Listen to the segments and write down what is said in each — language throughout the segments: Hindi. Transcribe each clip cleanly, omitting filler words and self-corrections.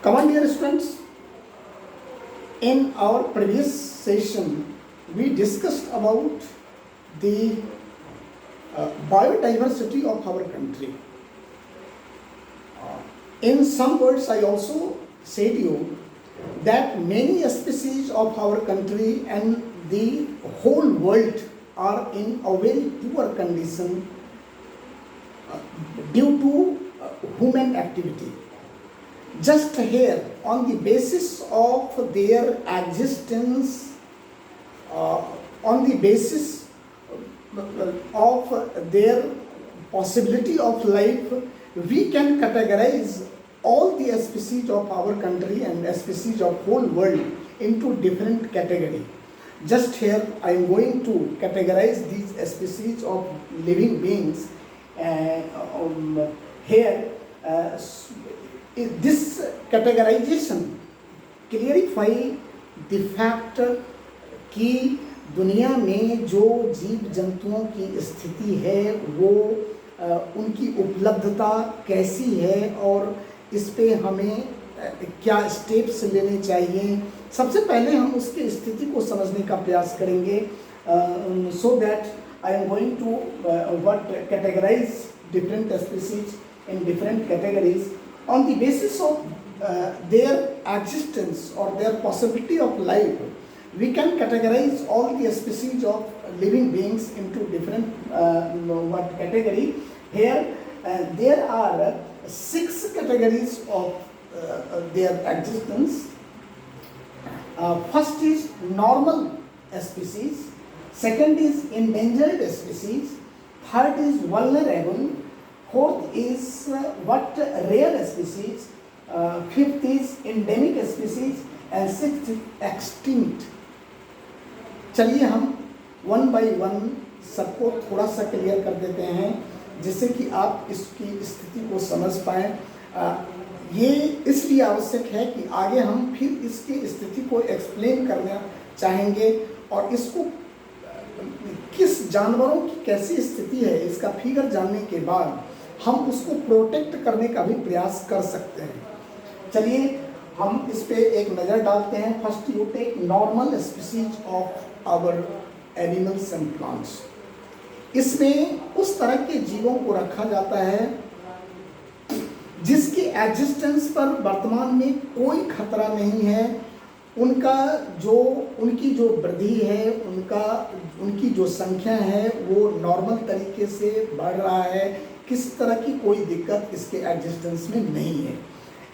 Come on, dear students. In our previous session, we discussed about the biodiversity of our country. In some words, I also said you that many species of our country and the whole world are in a very poor condition due to human activity. Just here, on the basis of their existence, on the basis of their possibility of life, we can categorize all the species of our country and species of whole world into different category. Just here, I am going to categorize these species of living beings. Here, this categorization clarify the fact कि दुनिया में जो जीव जंतुओं की स्थिति है वो उनकी उपलब्धता कैसी है और इस पे हमें क्या स्टेप्स लेने चाहिए। सबसे पहले हम उसकी स्थिति को समझने का प्रयास करेंगे। So that I am going to what categorise different species in different categories on the basis of their existence or their possibility of life. We can categorize all the species of living beings into different what category. Here there are 6 categories of their existence. First is normal species, second is endangered species, third is vulnerable, fourth is what rare species, fifth is endemic species and sixth is extinct. चलिए हम वन बाय वन सबको थोड़ा सा क्लियर कर देते हैं जिससे कि आप इसकी स्थिति को समझ पाएँ। ये इसलिए आवश्यक है कि आगे हम फिर इसकी स्थिति को एक्सप्लेन करना चाहेंगे और इसको किस जानवरों की कैसी स्थिति है इसका फिगर जानने के बाद हम उसको प्रोटेक्ट करने का भी प्रयास कर सकते हैं। चलिए हम इस पे एक नज़र डालते हैं। First you take normal species of our animals and plants. इसमें उस तरह के जीवों को रखा जाता है जिसकी एग्जिस्टेंस पर वर्तमान में कोई खतरा नहीं है। उनकी जो वृद्धि है, उनकी जो संख्या है वो नॉर्मल तरीके से बढ़ रहा है, किस तरह की कोई दिक्कत इसके एग्जिस्टेंस में नहीं है।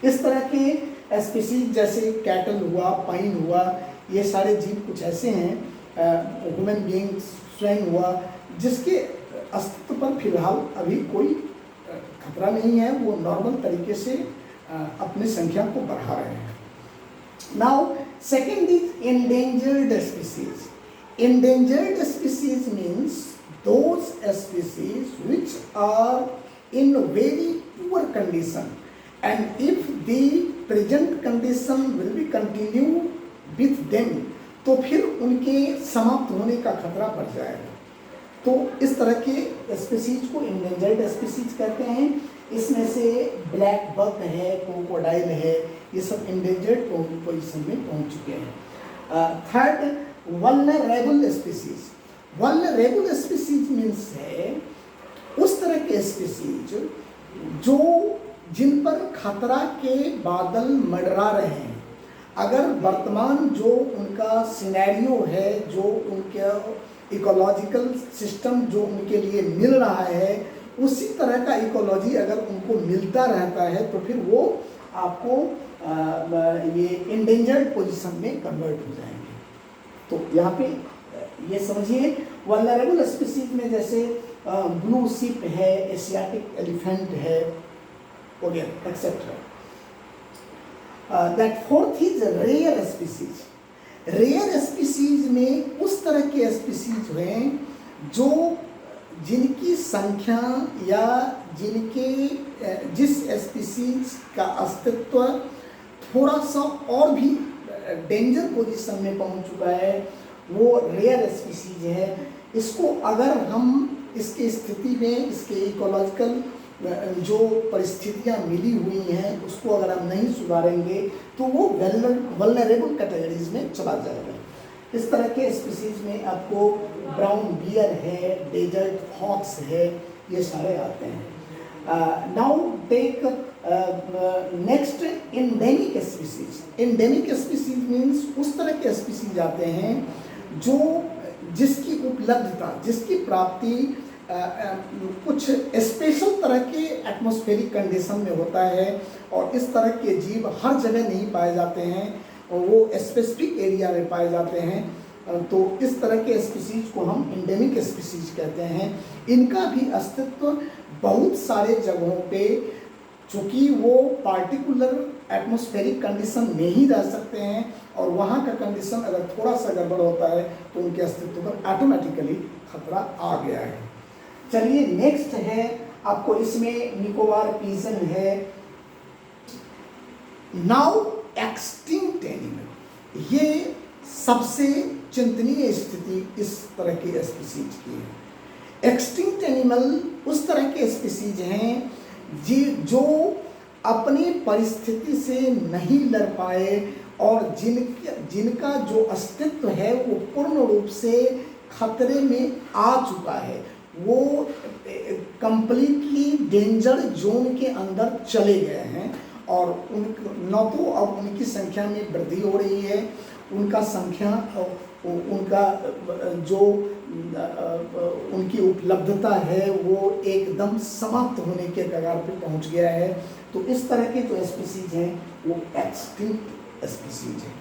इस तरह के स्पीसीज जैसे कैटल हुआ, पाइन हुआ, ये सारे जीव कुछ ऐसे हैं, ह्यूमन बीइंग्स, स्वैन हुआ, जिसके अस्तित्व पर फिलहाल अभी कोई खतरा नहीं है, वो नॉर्मल तरीके से अपनी संख्या को बढ़ा रहे हैं। Now second is endangered species. Endangered species means those species which are in very poor condition, and if the present condition will be continue with them तो फिर उनके समाप्त होने का खतरा बढ़ जाएगा। तो इस तरह के स्पीसीज को endangered species कहते हैं। इसमें से ब्लैक बक है, क्रोकोडाइल है, ये सब endangered पोजीशन में पहुंच चुके हैं। Third vulnerable species. Vulnerable species means है उस तरह के स्पीसीज जो जिन पर खतरा के बादल मंडरा रहे हैं। अगर वर्तमान जो उनका सिनेरियो है, जो उनका इकोलॉजिकल सिस्टम जो उनके लिए मिल रहा है, उसी तरह का इकोलॉजी अगर उनको मिलता रहता है तो फिर वो आपको ये इंडेंजर्ड पोजीशन में कन्वर्ट हो जाएंगे। तो यहाँ पे ये समझिए वल्नरेबल स्पीसीज में जैसे ब्लू शिप है, एशियाटिक एलिफेंट है वगैरह etcetera. That fourth is rare species. Rare species में उस तरह के स्पीसीज हैं जो जिनकी संख्या या जिस स्पीसीज का अस्तित्व थोड़ा सा और भी डेंजर पोजीशन में पहुंच चुका है, वो रेयर स्पीसीज है। इसको अगर हम इसकी स्थिति में, इसके इकोलॉजिकल जो परिस्थितियां मिली हुई हैं उसको अगर हम नहीं सुधारेंगे तो वो वल्नरेबल कैटेगरीज में चला जाएगा। इस तरह के स्पीसीज में आपको ब्राउन बियर है, डेजर्ट फॉक्स है, ये सारे आते हैं। Now take next endemic species. Endemic species means उस तरह के स्पीसीज आते हैं जो जिसकी उपलब्धता, जिसकी प्राप्ति कुछ स्पेशल तरह के एटमॉस्फेरिक कंडीशन में होता है और इस तरह के जीव हर जगह नहीं पाए जाते हैं और वो स्पेसिफिक एरिया में पाए जाते हैं। तो इस तरह के स्पीसीज को हम एंडेमिक स्पीसीज कहते हैं। इनका भी अस्तित्व बहुत सारे जगहों पे, चूँकि वो पार्टिकुलर एटमॉस्फेरिक कंडीशन में ही रह सकते हैं और वहाँ का कंडीशन अगर थोड़ा सा गड़बड़ होता है तो उनके अस्तित्व पर ऑटोमेटिकली खतरा आ गया है। चलिए नेक्स्ट है आपको इसमें निकोबार पिजन है। नाउ एक्सटिंक्ट एनिमल, ये सबसे चिंतनीय स्थिति इस तरह के स्पीसीज की है। एक्सटिंक्ट एनिमल उस तरह के स्पीसीज हैं जो अपनी परिस्थिति से नहीं लड़ पाए और जिनका जो अस्तित्व है वो पूर्ण रूप से खतरे में आ चुका है, वो कंप्लीटली डेंजर जोन के अंदर चले गए हैं और न तो अब उनकी संख्या में वृद्धि हो रही है, उनका संख्या, उनका जो उनकी उपलब्धता है वो एकदम समाप्त होने के कगार पे पहुंच गया है। तो इस तरह के जो स्पीसीज हैं वो एक्सटिंक्ट स्पीसीज हैं।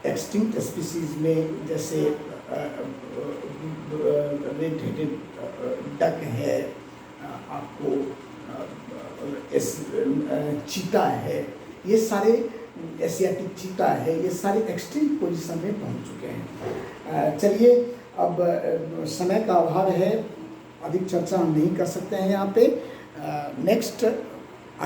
एक्सटिंक्ट स्पीसीज में जैसे रेड हेडेड डक है, आपको चीता है, ये सारे एशियाटिक चीता है, ये सारे एक्सटिंक्ट पोजीशन में पहुंच चुके हैं। चलिए अब समय का अभाव है, अधिक चर्चा हम नहीं कर सकते हैं यहाँ पे। नेक्स्ट